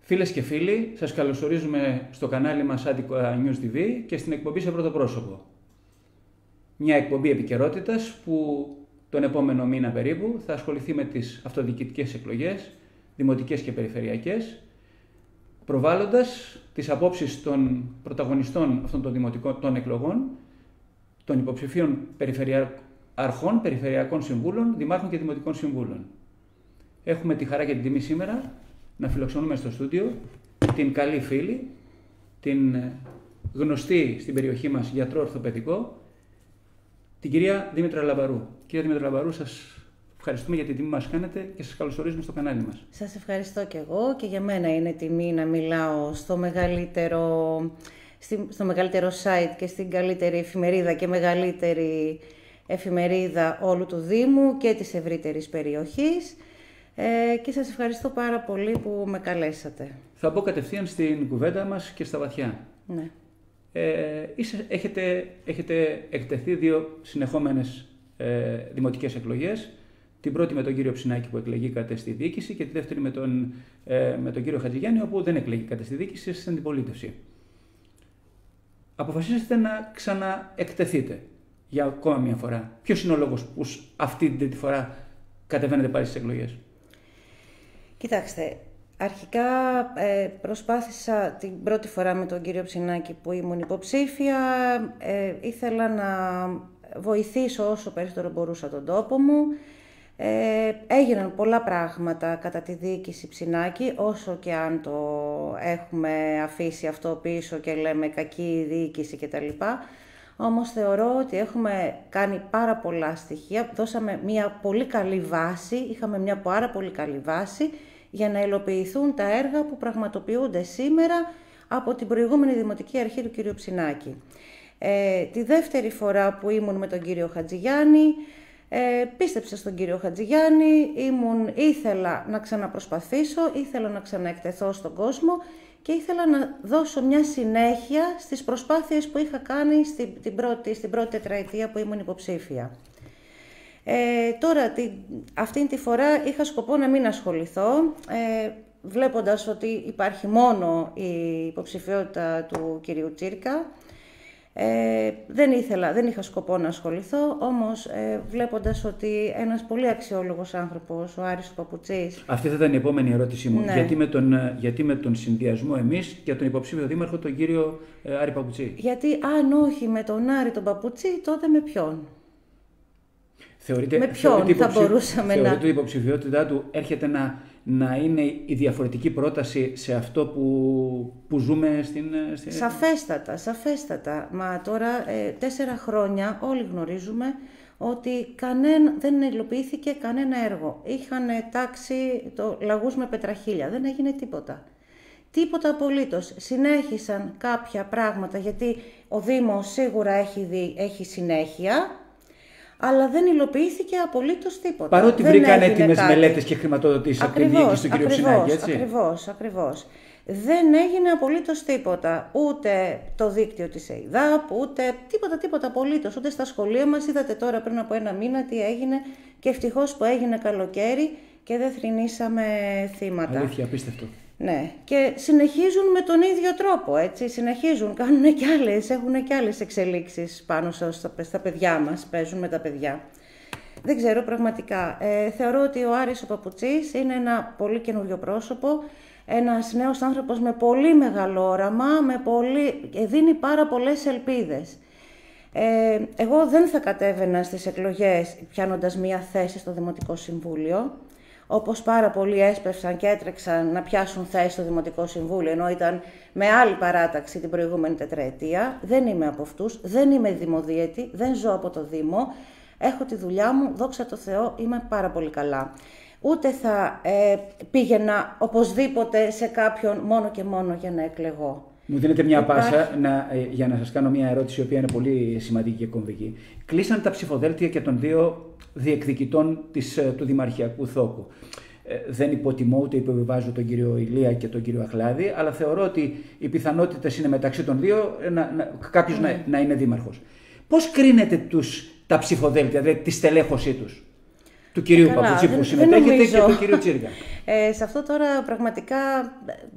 Φίλες και φίλοι, σας καλωσορίζουμε στο κανάλι μας Attica News TV και στην εκπομπή σε πρώτο πρόσωπο. Μια εκπομπή επικαιρότητας που τον επόμενο μήνα περίπου θα ασχοληθεί με τις αυτοδιοικητικές εκλογές, δημοτικές και περιφερειακές, προβάλλοντας τις απόψεις των πρωταγωνιστών αυτών των εκλογών, των υποψηφίων αρχών, περιφερειακών συμβούλων, δημάρχων και δημοτικών συμβούλων. Έχουμε τη χαρά και την τιμή σήμερα να φιλοξενούμε στο στούντιο την καλή φίλη, την γνωστή στην περιοχή μας γιατρό ορθοπαιδικό, την κυρία Δήμητρα Λαμπαρού. Κυρία Δήμητρα Λαμπαρού, σας ευχαριστούμε για την τιμή που μας κάνετε και σας καλωσορίζουμε στο κανάλι μας. Σας ευχαριστώ και εγώ, και για μένα είναι τιμή να μιλάω στο μεγαλύτερο site και στην καλύτερη εφημερίδα και μεγαλύτερη εφημερίδα όλου του Δήμου και της ευρύτερης περιοχής. Και σας ευχαριστώ πάρα πολύ που με καλέσατε. Θα μπω κατευθείαν στην κουβέντα μας και στα βαθιά. Ναι. Έχετε εκτεθεί δύο συνεχόμενες δημοτικές εκλογές. Την πρώτη με τον κύριο Ψινάκη που εκλεγήκατε στη διοίκηση και τη δεύτερη με τον κύριο Χατζηγιάννη όπου δεν εκλεγήκατε στη διοίκηση, είστε στην αντιπολίτευση. Αποφασίσατε να ξαναεκτεθείτε για ακόμα μια φορά. Ποιος είναι ο λόγος που αυτή τη φορά κατεβαίνετε πάλι στις εκλογές? Κοιτάξτε, αρχικά προσπάθησα την πρώτη φορά με τον κύριο Ψινάκη που ήμουν υποψήφια. Ήθελα να βοηθήσω όσο περισσότερο μπορούσα τον τόπο μου. Έγιναν πολλά πράγματα κατά τη διοίκηση Ψινάκη, όσο και αν το έχουμε αφήσει αυτό πίσω και λέμε κακή διοίκηση κτλ. Όμως θεωρώ ότι έχουμε κάνει πάρα πολλά στοιχεία, δώσαμε μια πολύ καλή βάση, είχαμε μια πάρα πολύ καλή βάση για να υλοποιηθούν τα έργα που πραγματοποιούνται σήμερα από την προηγούμενη Δημοτική Αρχή του κ. Ψινάκη. Τη δεύτερη φορά που ήμουν με τον κύριο Χατζηγιάννη, πίστεψα στον κύριο Χατζηγιάννη, ήθελα να ξαναπροσπαθήσω, ήθελα να ξαναεκτεθώ στον κόσμο και ήθελα να δώσω μια συνέχεια στις προσπάθειες που είχα κάνει στην πρώτη τετραετία που ήμουν υποψήφια. Τώρα, αυτήν τη φορά είχα σκοπό να μην ασχοληθώ, βλέποντας ότι υπάρχει μόνο η υποψηφιότητα του κυρίου Τσίρκα. Δεν είχα σκοπό να ασχοληθώ, όμως βλέποντας ότι ένας πολύ αξιόλογος άνθρωπος, ο Άρης Παπουτσής... Αυτή θα ήταν η επόμενη ερώτησή μου. Ναι. Γιατί με τον συνδυασμό εμείς και τον υποψήφιο δήμαρχο, τον κύριο Άρη Παπουτσή? Γιατί αν όχι με τον Άρη τον Παπουτσή, τότε με ποιον? Με ποιον θα μπορούσαμε να... Θεωρείτε η υποψηφιότητά του έρχεται να είναι η διαφορετική πρόταση σε αυτό που ζούμε στην... Σαφέστατα. Μα τώρα 4 χρόνια όλοι γνωρίζουμε ότι δεν υλοποιήθηκε κανένα έργο. Είχαν τάξει λαγούς με πετραχίλια, δεν έγινε τίποτα. Τίποτα απολύτως. Συνέχισαν κάποια πράγματα, γιατί ο Δήμος σίγουρα έχει συνέχεια, αλλά δεν υλοποιήθηκε απολύτως τίποτα. Παρότι βρήκαν έτοιμες μελέτες και χρηματοδοτήσεις από την διοίκηση του κ. Ψινάκη, έτσι. Ακριβώς. Δεν έγινε απολύτως τίποτα. Ούτε το δίκτυο της ΕΙΔΑΠ, ούτε τίποτα απολύτως. Ούτε στα σχολεία μας. Είδατε τώρα πριν από 1 μήνα τι έγινε, και ευτυχώς που έγινε καλοκαίρι και δεν θρηνήσαμε θύματα. Αλήθεια, απίστευτο. Ναι, και συνεχίζουν με τον ίδιο τρόπο, έτσι, έχουν και άλλες εξελίξεις πάνω στα παιδιά μας, παίζουν με τα παιδιά. Δεν ξέρω πραγματικά. Θεωρώ ότι ο Άρης ο Παπουτσής είναι ένα πολύ καινούριο πρόσωπο, ένας νέος άνθρωπος με πολύ μεγάλο όραμα, δίνει πάρα πολλές ελπίδες. Εγώ δεν θα κατέβαινα στις εκλογές πιάνοντας μία θέση στο Δημοτικό Συμβούλιο, όπως πάρα πολλοί έσπευσαν και έτρεξαν να πιάσουν θέση στο Δημοτικό Συμβούλιο, ενώ ήταν με άλλη παράταξη την προηγούμενη τετραετία. Δεν είμαι από αυτούς, δεν είμαι δημοδίαιτη, δεν ζω από το Δήμο, έχω τη δουλειά μου, δόξα τω Θεώ, είμαι πάρα πολύ καλά. Ούτε θα πήγαινα οπωσδήποτε σε κάποιον μόνο και μόνο για να εκλεγώ. Μου δίνετε μια πάσα για να σας κάνω μια ερώτηση, η οποία είναι πολύ σημαντική και κομβική. Κλείσαν τα ψηφοδέλτια και των δύο διεκδικητών του Δημαρχιακού Θόκου. Δεν υποτιμώ ούτε υποβιβάζω τον κύριο Ηλία και τον κύριο Αχλάδη, αλλά θεωρώ ότι οι πιθανότητες είναι μεταξύ των δύο κάποιος να είναι δήμαρχος. Πώς κρίνετε τα ψηφοδέλτια, δηλαδή τη στελέχωσή τους? Του κυρίου Παπουτσί που συμμετέχετε και του κυρίου Τσίρικα. Σε αυτό τώρα πραγματικά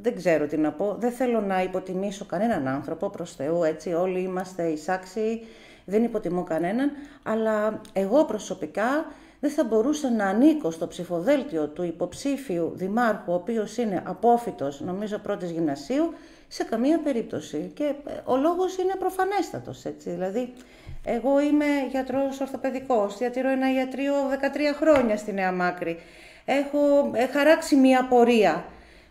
δεν ξέρω τι να πω. Δεν θέλω να υποτιμήσω κανέναν άνθρωπο, προς Θεού, έτσι. Όλοι είμαστε εισάξιοι, δεν υποτιμώ κανέναν. Αλλά εγώ προσωπικά δεν θα μπορούσα να ανήκω στο ψηφοδέλτιο του υποψήφιου δημάρχου, ο οποίος είναι απόφοιτος, νομίζω, πρώτης γυμνασίου, σε καμία περίπτωση. Και ο λόγος είναι προφανέστατος, έτσι. Δηλαδή, εγώ είμαι γιατρός ορθοπαιδικός, διατηρώ ένα ιατρείο 13 χρόνια στη Νέα Μάκρη. Έχω χαράξει μία πορεία.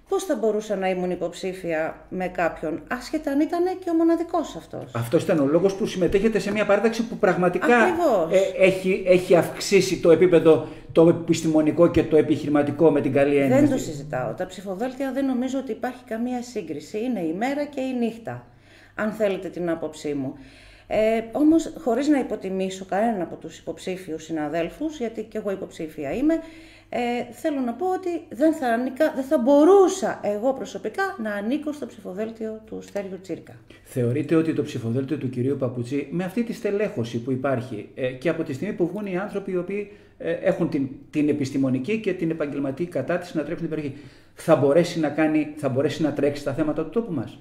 Πώς θα μπορούσα να ήμουν υποψήφια με κάποιον, άσχετα αν ήταν και ο μοναδικός αυτός. Αυτός ήταν ο λόγος που συμμετέχετε σε μια παράταξη που πραγματικά έχει αυξήσει το επίπεδο το επιστημονικό και το επιχειρηματικό με την καλή έννοια. Δεν το συζητάω. Τα ψηφοδέλτια δεν νομίζω ότι υπάρχει καμία σύγκριση. Είναι η μέρα και η νύχτα, αν θέλετε την άποψή μου. Όμως, χωρίς να υποτιμήσω κανέναν από τους υποψήφιους συναδέλφους, γιατί και εγώ υποψήφια είμαι, θέλω να πω ότι δεν θα μπορούσα εγώ προσωπικά να ανήκω στο ψηφοδέλτιο του Στέργιου Τσίρικα. Θεωρείτε ότι το ψηφοδέλτιο του κυρίου Παπουτσί, με αυτή τη στελέχωση που υπάρχει και από τη στιγμή που βγουν οι άνθρωποι οι οποίοι έχουν την επιστημονική και την επαγγελματική κατάρτιση να τρέξουν την περιοχή, θα μπορέσει να τρέξει στα θέματα του τόπου μας?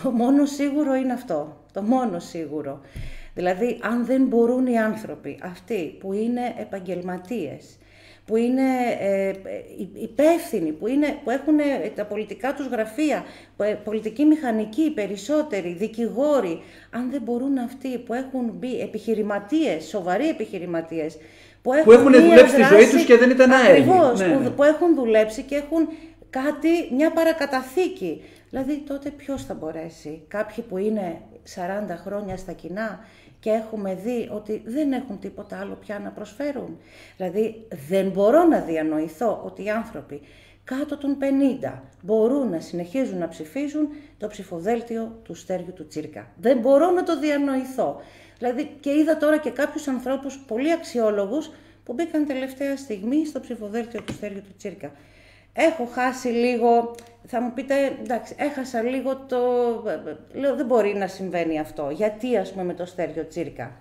Το μόνο σίγουρο είναι αυτό. Το μόνο σίγουρο. Δηλαδή, αν δεν μπορούν οι άνθρωποι αυτοί που είναι επαγγελματίες, που είναι υπεύθυνοι, που έχουν τα πολιτικά τους γραφεία, πολιτική μηχανική, περισσότεροι, δικηγόροι, αν δεν μπορούν αυτοί που έχουν μπει επιχειρηματίες, σοβαροί επιχειρηματίες, που έχουν δουλέψει τη ζωή τους και δεν ήταν άεργοι. Ακριβώς, που έχουν δουλέψει και έχουν μια παρακαταθήκη. Δηλαδή, τότε ποιος θα μπορέσει? Κάποιοι που είναι 40 χρόνια στα κοινά και έχουμε δει ότι δεν έχουν τίποτα άλλο πια να προσφέρουν. Δηλαδή, δεν μπορώ να διανοηθώ ότι οι άνθρωποι κάτω των 50 μπορούν να συνεχίζουν να ψηφίζουν το ψηφοδέλτιο του Στέργιου του Τσίρικα. Δεν μπορώ να το διανοηθώ. Δηλαδή, και είδα τώρα και κάποιους ανθρώπους πολύ αξιόλογους που μπήκαν τελευταία στιγμή στο ψηφοδέλτιο του Στέργιου του Τσίρικα. Έχω χάσει λίγο, θα μου πείτε, εντάξει, έχασα λίγο λέω, δεν μπορεί να συμβαίνει αυτό. Γιατί, ας πούμε, με το Στέργιο Τσίρικα?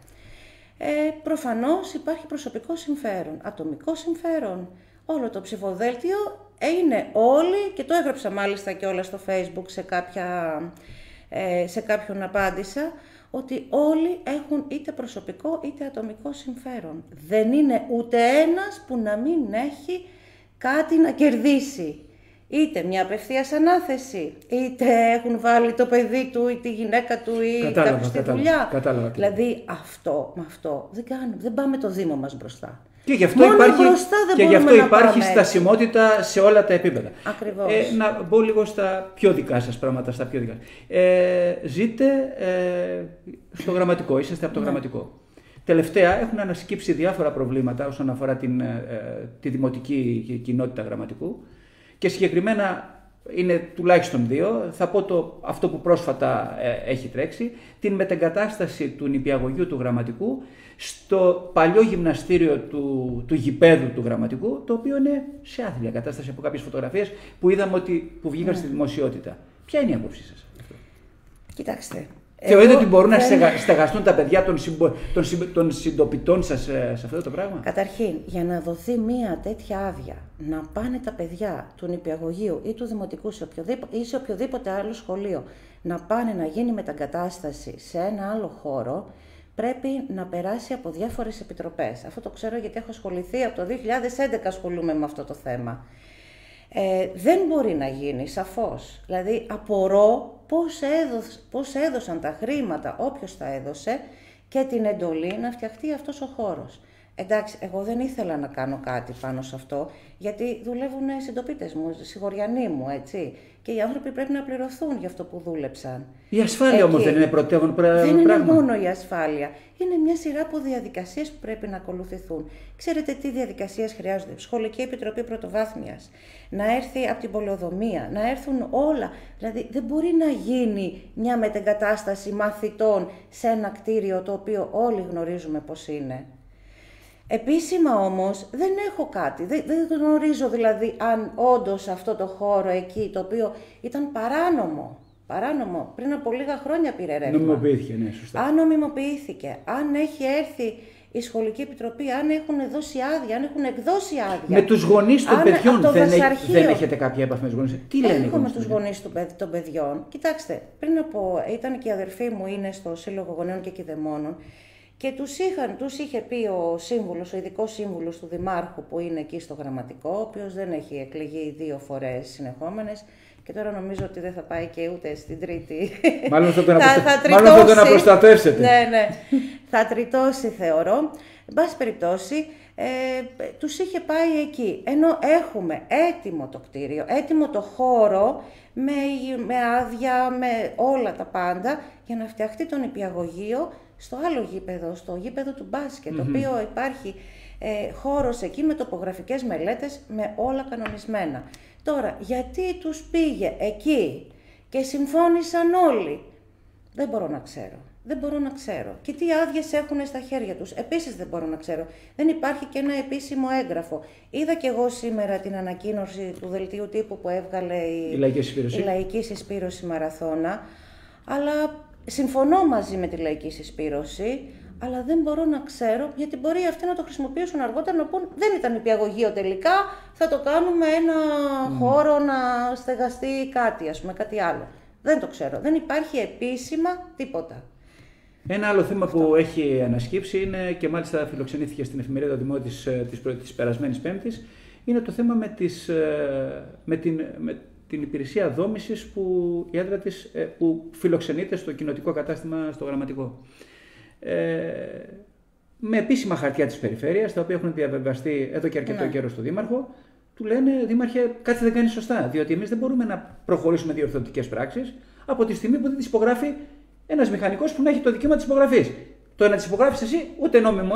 Προφανώς υπάρχει προσωπικό συμφέρον, ατομικό συμφέρον. Όλο το ψηφοδέλτιο είναι όλοι, και το έγραψα μάλιστα και όλα στο Facebook σε κάποιον απάντησα, ότι όλοι έχουν είτε προσωπικό είτε ατομικό συμφέρον. Δεν είναι ούτε ένας που να μην έχει κάτι να κερδίσει. Είτε μια απευθείας ανάθεση, είτε έχουν βάλει το παιδί του ή τη γυναίκα του ή κάποιο στη δουλειά. Κατάλαβα. Δηλαδή με αυτό δεν πάμε το Δήμο μας μπροστά. Και γι' αυτό υπάρχει στασιμότητα σε όλα τα επίπεδα. Ακριβώς. Να μπω λίγο στα πιο δικά σας πράγματα. Ζείτε στο γραμματικό, είσαστε από το γραμματικό. Τελευταία έχουν ανασκύψει διάφορα προβλήματα όσον αφορά τη δημοτική κοινότητα γραμματικού και συγκεκριμένα είναι τουλάχιστον δύο. Θα πω αυτό που πρόσφατα έχει τρέξει, την μετεγκατάσταση του νηπιαγωγείου του γραμματικού στο παλιό γυμναστήριο του γηπέδου του γραμματικού, το οποίο είναι σε άθλια κατάσταση από κάποιες φωτογραφίες που είδαμε που βγήκαν στη δημοσιότητα. Ποια είναι η άποψή σας? Κοιτάξτε. Θεωρείτε ότι μπορούν να στεγαστούν τα παιδιά των συντοπιτών σας σε αυτό το πράγμα? Καταρχήν, για να δοθεί μία τέτοια άδεια να πάνε τα παιδιά του νηπιαγωγείου ή του δημοτικού ή σε οποιοδήποτε άλλο σχολείο να πάνε να γίνει μεταγκατάσταση σε ένα άλλο χώρο, πρέπει να περάσει από διάφορες επιτροπές. Αυτό το ξέρω γιατί έχω ασχοληθεί από το 2011, ασχολούμαι με αυτό το θέμα. Δεν μπορεί να γίνει, σαφώς. Δηλαδή, απορώ πώς έδωσαν τα χρήματα, όποιος τα έδωσε, και την εντολή να φτιαχτεί αυτός ο χώρος. Εντάξει, εγώ δεν ήθελα να κάνω κάτι πάνω σε αυτό, γιατί δουλεύουν οι συντοπίτες μου, οι συγχωριανοί μου, έτσι. Και οι άνθρωποι πρέπει να πληρωθούν για αυτό που δούλεψαν. Η ασφάλεια όμως δεν είναι πρωτεύον πράγμα? Δεν είναι μόνο η ασφάλεια. Είναι μια σειρά από διαδικασίες που πρέπει να ακολουθηθούν. Ξέρετε τι διαδικασίες χρειάζονται? Σχολική Επιτροπή Πρωτοβάθμιας, να έρθει από την πολεοδομία, να έρθουν όλα. Δηλαδή δεν μπορεί να γίνει μια μετεγκατάσταση μαθητών σε ένα κτίριο το οποίο όλοι γνωρίζουμε πώς είναι. Επίσημα όμως δεν έχω κάτι, δεν γνωρίζω δηλαδή αν όντως αυτό το χώρο εκεί, το οποίο ήταν παράνομο, πριν από λίγα χρόνια πήρε ρεύμα. Νομιμοποιήθηκε, ναι, σωστά. Αν νομιμοποιήθηκε, αν έχει έρθει η σχολική επιτροπή, αν έχουν δώσει άδεια, αν έχουν εκδώσει άδεια. Με τους γονείς των παιδιών δεν έχετε κάποια επαφή με τους γονείς? Τι λένε? Έχω με τους γονείς των παιδιών. Κοιτάξτε, ήταν και η αδερφή μου, είναι στο Σύλλογο Γονέων και Κηδεμόνων, και τους είχε πει ο σύμβουλος, ο ειδικός σύμβουλος του Δημάρχου που είναι εκεί στο Γραμματικό, ο οποίος δεν έχει εκλεγεί 2 φορές συνεχόμενες, και τώρα νομίζω ότι δεν θα πάει και ούτε στην τρίτη. Μάλλον θα τον απροστατεύσετε. Ναι. Θα τριτώσει, θεωρώ. Εν πάση περιπτώσει, τους είχε πάει εκεί. Ενώ έχουμε έτοιμο το κτίριο, έτοιμο το χώρο, με άδεια, με όλα τα πάντα, για να φτιαχτεί το νηπιαγωγείο στο άλλο γήπεδο, στο γήπεδο του μπάσκετ, το οποίο υπάρχει χώρος εκεί με τοπογραφικές μελέτες, με όλα κανονισμένα. Τώρα, γιατί τους πήγε εκεί και συμφώνησαν όλοι? Δεν μπορώ να ξέρω. Δεν μπορώ να ξέρω. Και τι άδειες έχουν στα χέρια τους? Επίσης δεν μπορώ να ξέρω. Δεν υπάρχει και ένα επίσημο έγγραφο. Είδα κι εγώ σήμερα την ανακοίνωση του δελτίου τύπου που έβγαλε η Λαϊκή Συσπήρωση Μαραθώνα, αλλά συμφωνώ μαζί με τη Λαϊκή Συσπήρωση, αλλά δεν μπορώ να ξέρω, γιατί μπορεί αυτοί να το χρησιμοποιήσουν αργότερα, να πούν δεν ήταν νηπιαγωγείο τελικά, θα το κάνουμε ένα χώρο να στεγαστεί κάτι, ας πούμε, κάτι άλλο. Δεν το ξέρω. Δεν υπάρχει επίσημα τίποτα. Ένα άλλο θέμα που έχει ανασκύψει είναι, και μάλιστα φιλοξενήθηκε στην εφημερίδα Δημό της περασμένης Πέμπτης, είναι το θέμα με την υπηρεσία δόμησης που η έδρα της που φιλοξενείται στο κοινοτικό κατάστημα στο Γραμματικό. Με επίσημα χαρτιά της περιφέρειας, τα οποία έχουν διαβεβαστεί εδώ και αρκετό καιρό στο Δήμαρχο, του λένε: Δήμαρχε, κάτι δεν κάνει σωστά. Διότι εμείς δεν μπορούμε να προχωρήσουμε διορθωτικές πράξεις από τη στιγμή που δεν τις υπογράφει ένας μηχανικός που να έχει το δικαίωμα της υπογραφής. Το να τις υπογράφεις εσύ ούτε νόμιμο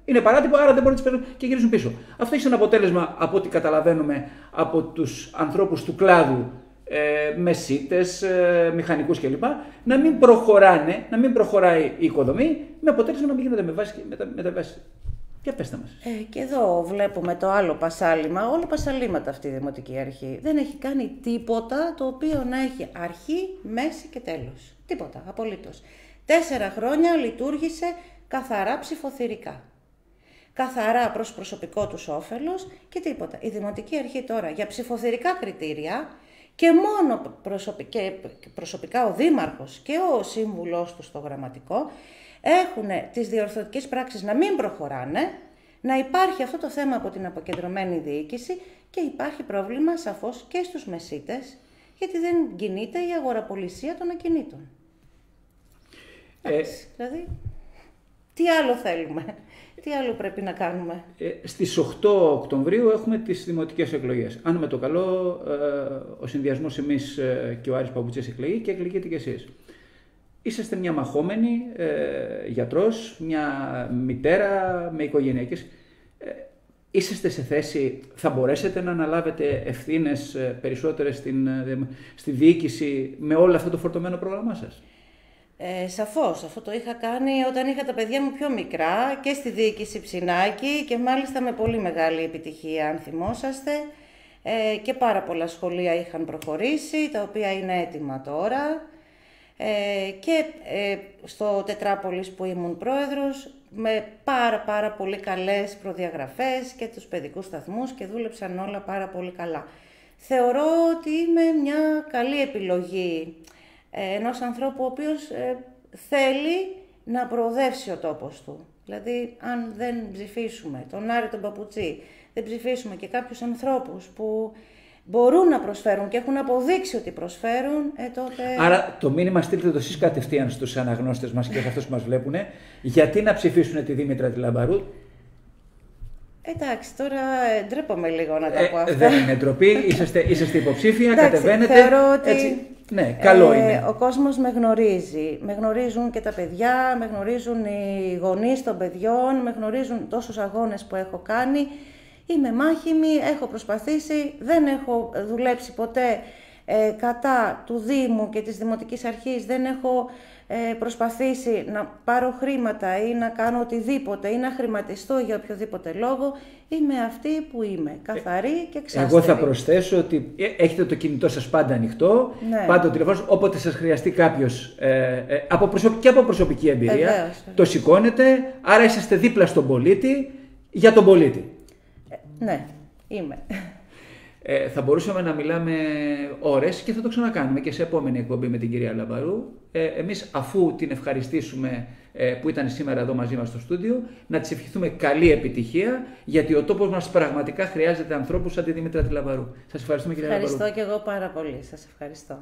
είναι παράτυπο, άρα δεν μπορεί να τις παίρνουν και γυρίζουν πίσω. Αυτό έχει σαν αποτέλεσμα, από ό,τι καταλαβαίνουμε από τους ανθρώπους του κλάδου, μεσίτες, μηχανικούς κλπ. Να μην προχωράει η οικοδομή, με αποτέλεσμα να μην γίνεται με βάση. Για πέστε μας. Και εδώ βλέπουμε το άλλο πασάλιμα, όλα πασαλίματα αυτή η Δημοτική Αρχή. Δεν έχει κάνει τίποτα το οποίο να έχει αρχή, μέση και τέλος. Τίποτα, απολύτως. 4 χρόνια λειτουργήσε καθαρά ψηφοθυρικά. Καθαρά προς προσωπικό τους όφελος και τίποτα. Η Δημοτική Αρχή τώρα για ψηφοθυρικά κριτήρια και μόνο προσωπικά ο Δήμαρχος και ο σύμβουλός του στο Γραμματικό έχουν τις διορθωτικές πράξεις να μην προχωράνε, να υπάρχει αυτό το θέμα από την αποκεντρωμένη διοίκηση και υπάρχει πρόβλημα σαφώς και στους μεσίτες, γιατί δεν κινείται η αγοραπολισία των ακινήτων. Δηλαδή, τι άλλο θέλουμε, τι άλλο πρέπει να κάνουμε? Στις 8 Οκτωβρίου έχουμε τις δημοτικές εκλογές. Αν με το καλό, ο συνδυασμός εμείς και ο Άρης Παπουτσής εκλεγεί και εκλεγείτε κι εσείς. Είσαστε μια μαχόμενη γιατρός, μια μητέρα με οικογενειακές. Είσαστε σε θέση, θα μπορέσετε να αναλάβετε ευθύνες περισσότερες στη διοίκηση με όλο αυτό το φορτωμένο πρόγραμμά σας? Σαφώς, αυτό το είχα κάνει όταν είχα τα παιδιά μου πιο μικρά και στη διοίκηση Ψινάκη και μάλιστα με πολύ μεγάλη επιτυχία, αν θυμόσαστε. Και πάρα πολλά σχολεία είχαν προχωρήσει, τα οποία είναι έτοιμα τώρα. Και στο Τετράπολης που ήμουν πρόεδρος, με πάρα πολύ καλές προδιαγραφές και τους παιδικούς σταθμούς και δούλεψαν όλα πάρα πολύ καλά. Θεωρώ ότι είμαι μια καλή επιλογή ενός ανθρώπου ο οποίος θέλει να προοδεύσει ο τόπος του. Δηλαδή, αν δεν ψηφίσουμε τον Άρη τον Παπουτσί, δεν ψηφίσουμε και κάποιους ανθρώπους που μπορούν να προσφέρουν και έχουν αποδείξει ότι προσφέρουν, τότε... Άρα το μήνυμα στείλτε το εσείς κατευθείαν στους αναγνώστες μας και σε αυτούς που μας βλέπουν, γιατί να ψηφίσουν τη Δήμητρα τη Λαμπαρού. Εντάξει, τώρα ντρέπομαι λίγο να τα πω αυτά. Δεν είναι ντροπή, είσαστε υποψήφια, κατεβαίνετε. Θεωρώ ότι έτσι, ναι, καλό είναι. Ο κόσμος με γνωρίζει. Με γνωρίζουν και τα παιδιά, με γνωρίζουν οι γονείς των παιδιών, με γνωρίζουν τόσους αγώνες που έχω κάνει. Είμαι μάχημη, έχω προσπαθήσει, δεν έχω δουλέψει ποτέ κατά του Δήμου και της Δημοτικής Αρχής, δεν έχω προσπαθήσει να πάρω χρήματα ή να κάνω οτιδήποτε ή να χρηματιστώ για οποιοδήποτε λόγο, είμαι αυτή που είμαι, καθαρή και ξάστερη. Εγώ θα προσθέσω ότι έχετε το κινητό σας πάντα ανοιχτό, Ναι. πάντα το τηλεφώνο, όποτε σας χρειαστεί κάποιος και από προσωπική εμπειρία, Βεβαίως. το σηκώνετε, άρα είσαστε δίπλα στον πολίτη, για τον πολίτη. Ναι, είμαι. Θα μπορούσαμε να μιλάμε ώρες και θα το ξανακάνουμε και σε επόμενη εκπομπή με την κυρία Λαμπαρού. Εμείς, αφού την ευχαριστήσουμε που ήταν σήμερα εδώ μαζί μας στο στούντιο, να της ευχηθούμε καλή επιτυχία, γιατί ο τόπος μας πραγματικά χρειάζεται ανθρώπους σαν τη Δήμητρα τη Λαμπαρού. Σας ευχαριστούμε, κυρία Λαμπαρού. Ευχαριστώ και εγώ πάρα πολύ. Σας ευχαριστώ.